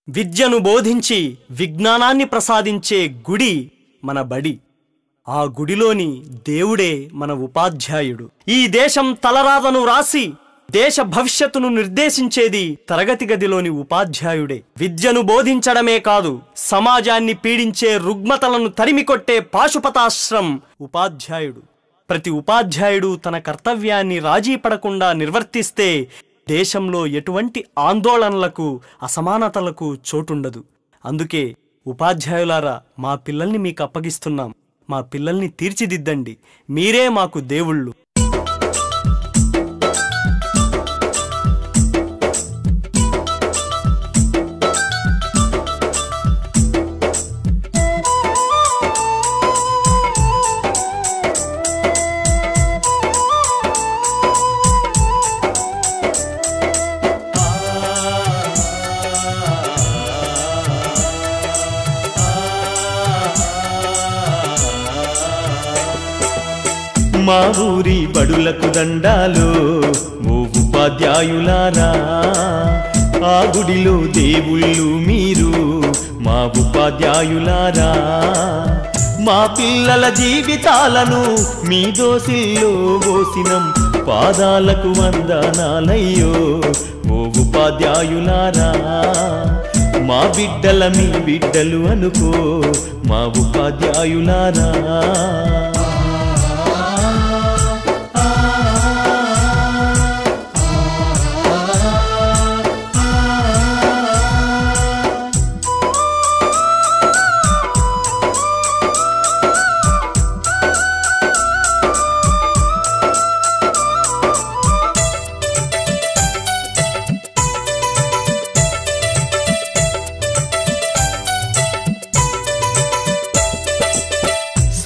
విద్యను బోధించి విజ్ఞానాన్ని ప్రసాదించే గుడి మన బడి. ఆ గుడిలోని దేవుడే మన ఉపాధ్యాయుడు. ఈ దేశం తలరాతను రాసి దేశ భవిష్యత్తును నిర్దేశించేది తరగతి గదిలోని ఉపాధ్యాయుడే. విద్యను బోధించడమే కాదు, సమాజాన్ని పీడించే రుగ్మతలను తరిమికొట్టే పాశుపతాశ్రం ఉపాధ్యాయుడు. ప్రతి ఉపాధ్యాయుడు తన కర్తవ్యాన్ని రాజీ పడకుండా నిర్వర్తిస్తే దేశంలో ఎటువంటి ఆందోళనలకు, అసమానతలకు చోటుండదు. అందుకే ఉపాధ్యాయులారా, మా పిల్లల్ని మీకు అప్పగిస్తున్నాం. మా పిల్లల్ని తీర్చిదిద్దండి. మీరే మాకు దేవుళ్ళు. మా ఊరి బడులకు దండాలు ఓ ఉపాధ్యాయులారా, ఆ గుడిలో దేవుళ్ళు మీరు మా ఉపాధ్యాయులారా. మా పిల్లల జీవితాలను మీ దోసిల్లో పోసినం, పాదాలకు వందనాలయ్యో ఓ ఉపాధ్యాయులారా. మా బిడ్డల మీ బిడ్డలు అనుకో మా ఉపాధ్యాయులారా.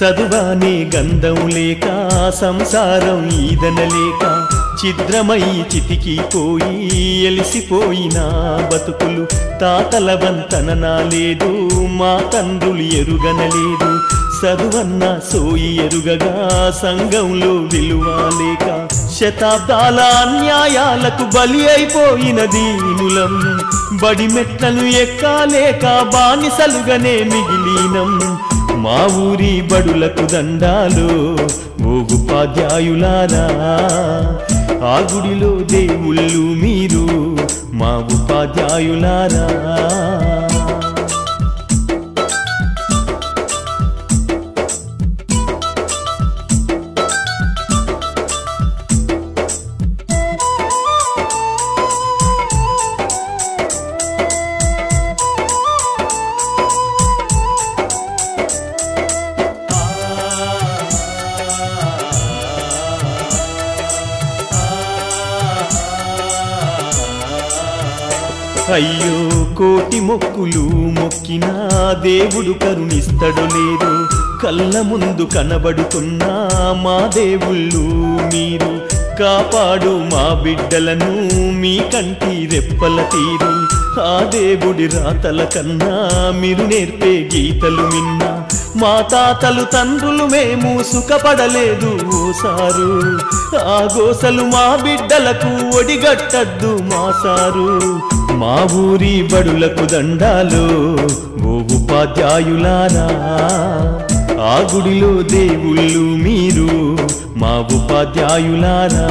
చదువానే గంధం లేక, సంసారం ఈదనలేక, ఛిద్రమై చితికిపోయి ఎలిసిపోయిన బతుకులు. తాతల వంతననా లేదు, మా తండ్రులు ఎరుగనలేదు. చదువన్న సోయి ఎరుగగా సంఘంలో విలువ లేక, శతాబ్దాల అన్యాయాలకు బలి అయిపోయిన దీనులం. బడి మెట్లను ఎక్కాలేక బానిసలుగానే మిగిలినం. మా ఊరి బడులకు దండాలు ఓ ఉపాధ్యాయులారా, ఆ గుడిలో దేవుళ్ళు మీరు మా ఉపాధ్యాయులారా. అయ్యో కోటి మొక్కులు మొక్కినా దేవుడు కరుణిస్తడు లేదు. కళ్ళ ముందు కనబడుతున్నా మా దేవుళ్ళు మీరు. కాపాడు మా బిడ్డలను మీ కంటి రెప్పల తీరు. ఆ దేవుడి రాతల కన్నా మీరు నేర్పే గీతలు మిన్నా. మా తాతలు తండ్రులు మేము సుఖపడలేదు ఓసారు. ఆ గోసలు మా బిడ్డలకు ఒడిగట్టద్దు మా సారు. మా ఊరి బడులకు దండాలు ఓ ఉపాధ్యాయులారా, ఆ గుడిలో దేవుళ్ళు మీరు మా ఉపాధ్యాయులారా.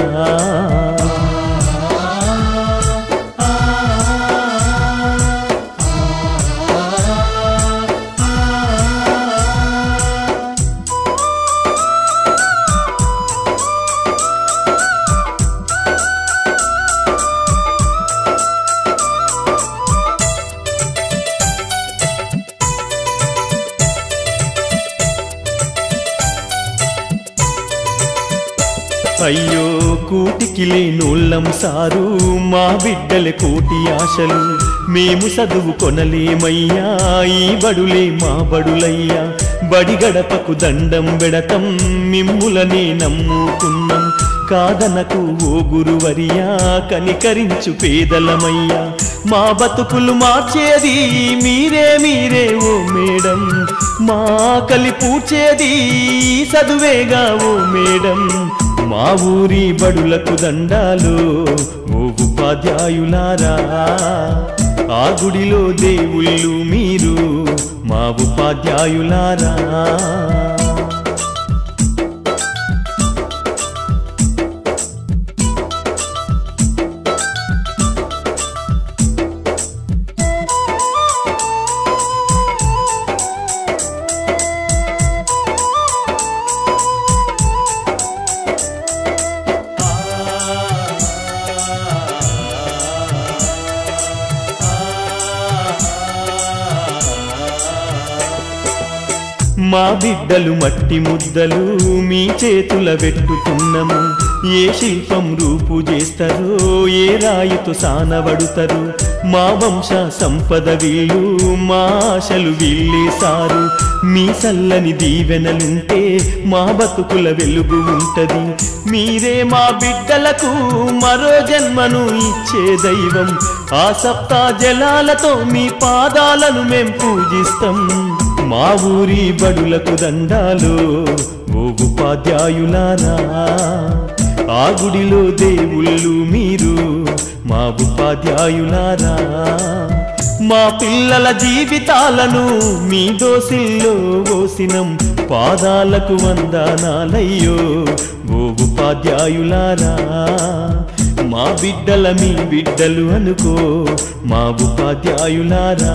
అయ్యో కూటికి లేనోళ్ళం సారు, మా బిడ్డల కోటి ఆశలు. మేము చదువు కొనలేమయ్యా, ఈ బడులే మా బడులయ్యా. బడి గడపకు దండం బెడతం, మిమ్ములనే నమ్ముకున్నాం. కాదనకు ఓ గురువరియా, కనికరించు పేదలమయ్యా. మా బతుకులు మార్చేది మీరే మీరే ఓ మేడం. మా ఆకలి పూడ్చేది చదువేగా ఓ మేడం. మా ఊరి బడులకు దండాలు ఓ ఉపాధ్యాయులారా, ఆ గుడిలో దేవుళ్ళు మీరు మా ఉపాధ్యాయులారా. మా బిడ్డలు మట్టి ముద్దలు మీ చేతుల పెట్టుతున్నము. ఏ శిల్పం రూపు చేస్తారో ఏ రాయితో సానబడుతారు. మా వంశ సంపద వీళ్ళు మా ఆశలు వీళ్ళేసారు. మీ చల్లని దీవెనలుంటే మా బతుకుల వెలుగు ఉంటది. మీరే మా బిడ్డలకు మరో జన్మను ఇచ్చే దైవం. ఆ సప్తా జలాలతో మీ పాదాలను మేం పూజిస్తాం. మా ఊరి బడులకు దండాలు ఓ ఉపాధ్యాయులారా. ఆ గుడిలో దేవుళ్ళు మీరు మా ఉపాధ్యాయులారా. మా పిల్లల జీవితాలను మీ దోసిల్లో ఓసినం. పాదాలకు వందనాలయ్యో ఓ ఉపాధ్యాయులారా. మా బిడ్డల మీ బిడ్డలు అనుకో మా ఉపాధ్యాయులారా.